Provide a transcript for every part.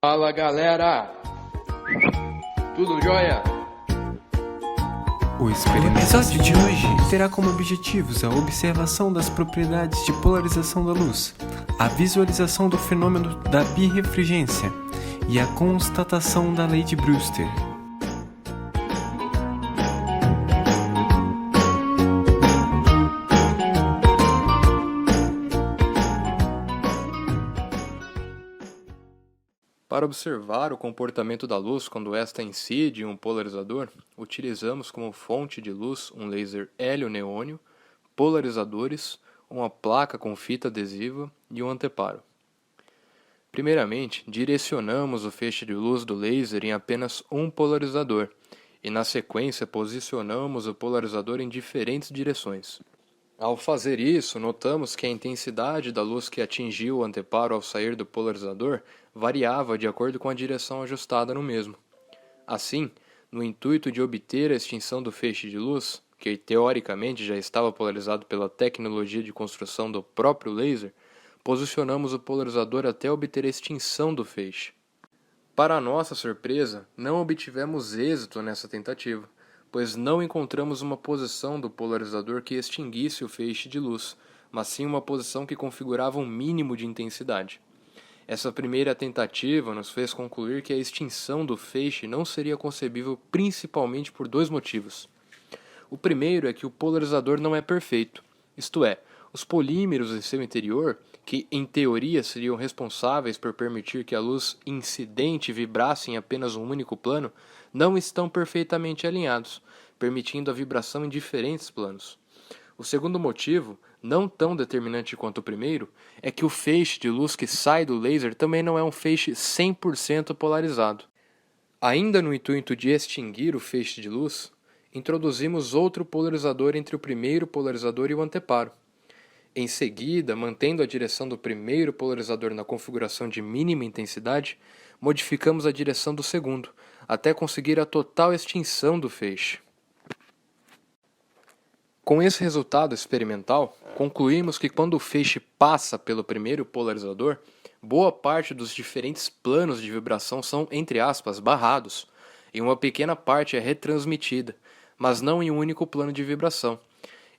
Fala galera, tudo jóia? O episódio de hoje terá como objetivos a observação das propriedades de polarização da luz, a visualização do fenômeno da birrefringência e a constatação da lei de Brewster. Para observar o comportamento da luz quando esta incide em um polarizador, utilizamos como fonte de luz um laser hélio-neônio, polarizadores, uma placa com fita adesiva e um anteparo. Primeiramente, direcionamos o feixe de luz do laser em apenas um polarizador e, na sequência, posicionamos o polarizador em diferentes direções. Ao fazer isso, notamos que a intensidade da luz que atingiu o anteparo ao sair do polarizador variava de acordo com a direção ajustada no mesmo. Assim, no intuito de obter a extinção do feixe de luz, que teoricamente já estava polarizado pela tecnologia de construção do próprio laser, posicionamos o polarizador até obter a extinção do feixe. Para nossa surpresa, não obtivemos êxito nessa tentativa, pois não encontramos uma posição do polarizador que extinguisse o feixe de luz, mas sim uma posição que configurava um mínimo de intensidade. Essa primeira tentativa nos fez concluir que a extinção do feixe não seria concebível principalmente por dois motivos. O primeiro é que o polarizador não é perfeito, isto é, os polímeros em seu interior, que em teoria seriam responsáveis por permitir que a luz incidente vibrasse em apenas um único plano, não estão perfeitamente alinhados, permitindo a vibração em diferentes planos. O segundo motivo, não tão determinante quanto o primeiro, é que o feixe de luz que sai do laser também não é um feixe 100% polarizado. Ainda no intuito de extinguir o feixe de luz, introduzimos outro polarizador entre o primeiro polarizador e o anteparo. Em seguida, mantendo a direção do primeiro polarizador na configuração de mínima intensidade, modificamos a direção do segundo, até conseguir a total extinção do feixe. Com esse resultado experimental, concluímos que quando o feixe passa pelo primeiro polarizador, boa parte dos diferentes planos de vibração são, entre aspas, barrados, e uma pequena parte é retransmitida, mas não em um único plano de vibração.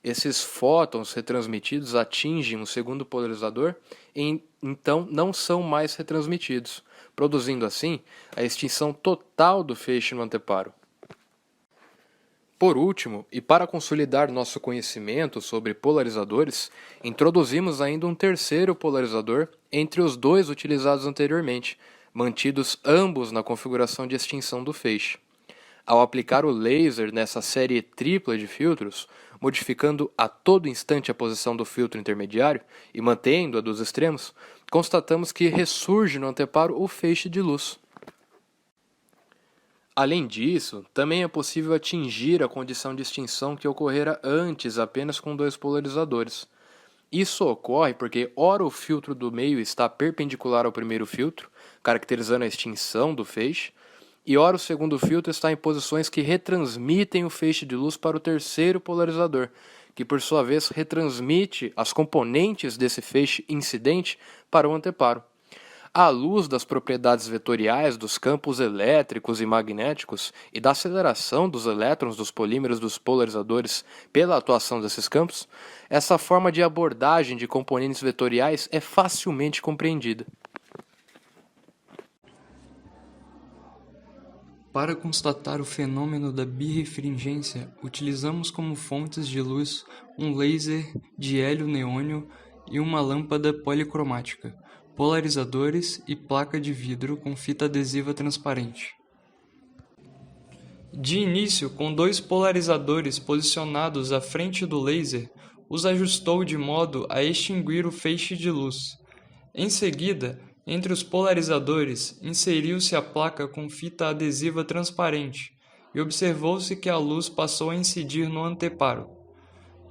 Esses fótons retransmitidos atingem o segundo polarizador e então não são mais retransmitidos, produzindo assim a extinção total do feixe no anteparo. Por último, e para consolidar nosso conhecimento sobre polarizadores, introduzimos ainda um terceiro polarizador entre os dois utilizados anteriormente, mantidos ambos na configuração de extinção do feixe. Ao aplicar o laser nessa série tripla de filtros, modificando a todo instante a posição do filtro intermediário e mantendo a dos extremos, constatamos que ressurge no anteparo o feixe de luz. Além disso, também é possível atingir a condição de extinção que ocorrera antes apenas com dois polarizadores. Isso ocorre porque ora o filtro do meio está perpendicular ao primeiro filtro, caracterizando a extinção do feixe, e ora o segundo filtro está em posições que retransmitem o feixe de luz para o terceiro polarizador, que por sua vez retransmite as componentes desse feixe incidente para o anteparo. À luz das propriedades vetoriais dos campos elétricos e magnéticos e da aceleração dos elétrons dos polímeros dos polarizadores pela atuação desses campos, essa forma de abordagem de componentes vetoriais é facilmente compreendida. Para constatar o fenômeno da birrefringência, utilizamos como fontes de luz um laser de hélio-neônio e uma lâmpada policromática, polarizadores e placa de vidro com fita adesiva transparente. De início, com dois polarizadores posicionados à frente do laser, os ajustou de modo a extinguir o feixe de luz. Em seguida, entre os polarizadores, inseriu-se a placa com fita adesiva transparente e observou-se que a luz passou a incidir no anteparo.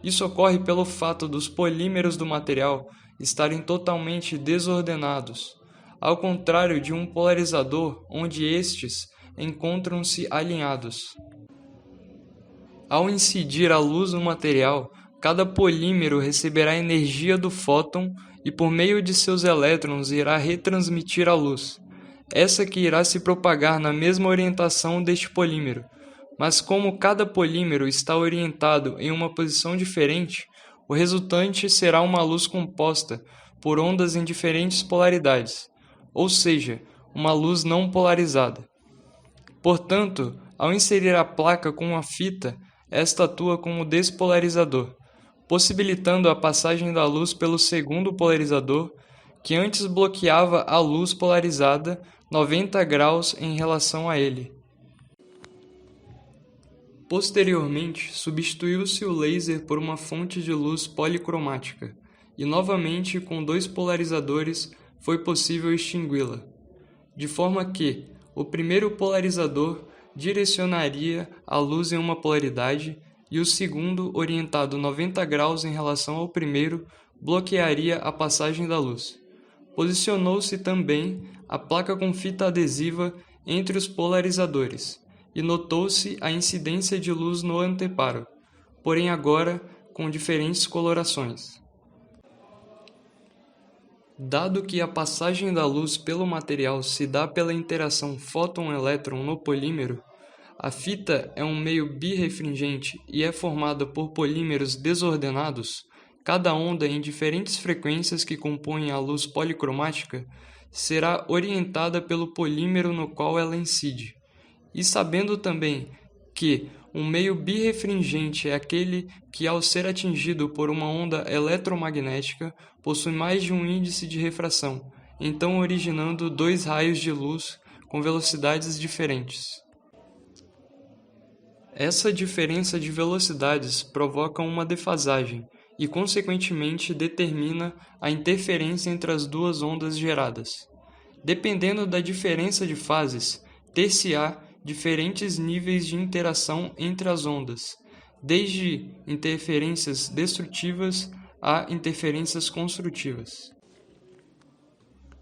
Isso ocorre pelo fato dos polímeros do material estarem totalmente desordenados, ao contrário de um polarizador onde estes encontram-se alinhados. Ao incidir a luz no material, cada polímero receberá energia do fóton e por meio de seus elétrons irá retransmitir a luz. essa que irá se propagar na mesma orientação deste polímero. Mas como cada polímero está orientado em uma posição diferente, o resultante será uma luz composta por ondas em diferentes polaridades, ou seja, uma luz não polarizada. Portanto, ao inserir a placa com uma fita, esta atua como despolarizador, possibilitando a passagem da luz pelo segundo polarizador, que antes bloqueava a luz polarizada 90 graus em relação a ele. Posteriormente, substituiu-se o laser por uma fonte de luz policromática, e novamente com dois polarizadores foi possível extingui-la, de forma que o primeiro polarizador direcionaria a luz em uma polaridade e o segundo, orientado 90 graus em relação ao primeiro, bloquearia a passagem da luz. Posicionou-se também a placa com fita adesiva entre os polarizadores, e notou-se a incidência de luz no anteparo, porém agora com diferentes colorações. Dado que a passagem da luz pelo material se dá pela interação fóton-elétron no polímero, a fita é um meio birrefringente e é formada por polímeros desordenados, cada onda em diferentes frequências que compõem a luz policromática será orientada pelo polímero no qual ela incide. E sabendo também que um meio birrefringente é aquele que, ao ser atingido por uma onda eletromagnética, possui mais de um índice de refração, então originando dois raios de luz com velocidades diferentes. Essa diferença de velocidades provoca uma defasagem e, consequentemente, determina a interferência entre as duas ondas geradas. Dependendo da diferença de fases, ter-se-á diferentes níveis de interação entre as ondas, desde interferências destrutivas a interferências construtivas.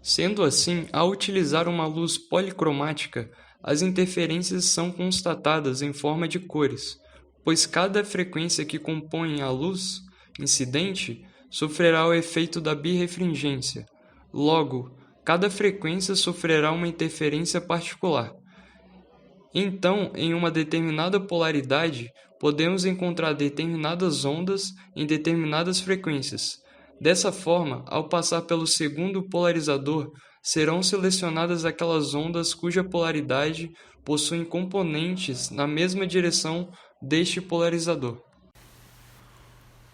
Sendo assim, ao utilizar uma luz policromática, as interferências são constatadas em forma de cores, pois cada frequência que compõe a luz incidente sofrerá o efeito da birrefringência. Logo, cada frequência sofrerá uma interferência particular. Então, em uma determinada polaridade, podemos encontrar determinadas ondas em determinadas frequências. Dessa forma, ao passar pelo segundo polarizador, serão selecionadas aquelas ondas cuja polaridade possui componentes na mesma direção deste polarizador.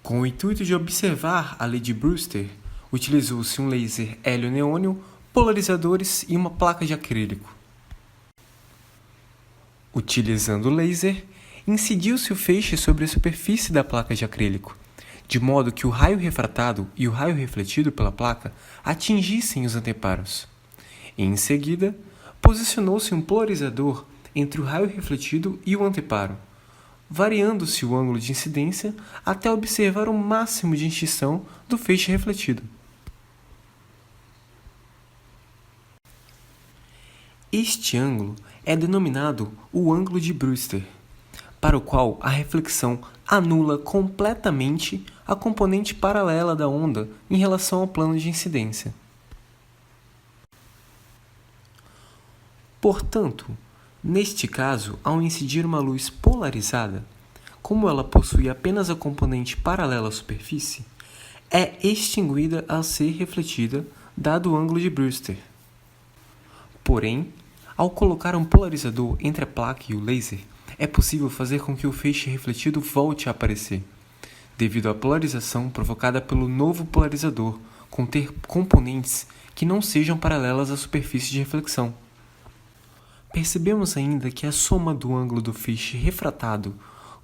Com o intuito de observar a lei de Brewster, utilizou-se um laser hélio-neônio, polarizadores e uma placa de acrílico. Utilizando o laser, incidiu-se o feixe sobre a superfície da placa de acrílico, de modo que o raio refratado e o raio refletido pela placa atingissem os anteparos. E, em seguida, posicionou-se um polarizador entre o raio refletido e o anteparo, variando-se o ângulo de incidência até observar o máximo de extinção do feixe refletido. Este ângulo é denominado o ângulo de Brewster, para o qual a reflexão anula completamente a componente paralela da onda em relação ao plano de incidência. Portanto, neste caso, ao incidir uma luz polarizada, como ela possui apenas a componente paralela à superfície, é extinguida ao ser refletida, dado o ângulo de Brewster. Porém, ao colocar um polarizador entre a placa e o laser, é possível fazer com que o feixe refletido volte a aparecer, devido à polarização provocada pelo novo polarizador conter componentes que não sejam paralelas à superfície de reflexão. Percebemos ainda que a soma do ângulo do feixe refratado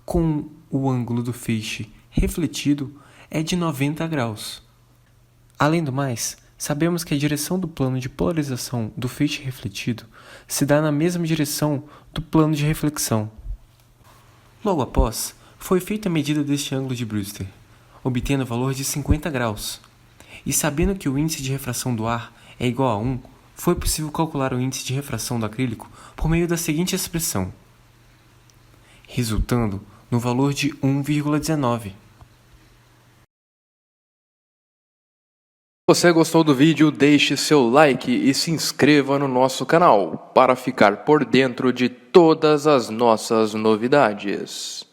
com o ângulo do feixe refletido é de 90 graus. Além do mais, sabemos que a direção do plano de polarização do feixe refletido se dá na mesma direção do plano de reflexão. Logo após, foi feita a medida deste ângulo de Brewster, obtendo o valor de 50 graus. E sabendo que o índice de refração do ar é igual a 1, foi possível calcular o índice de refração do acrílico por meio da seguinte expressão, resultando no valor de 1,19. Se você gostou do vídeo, deixe seu like e se inscreva no nosso canal para ficar por dentro de todas as nossas novidades.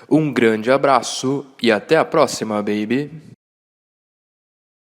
Um grande abraço e até a próxima, baby!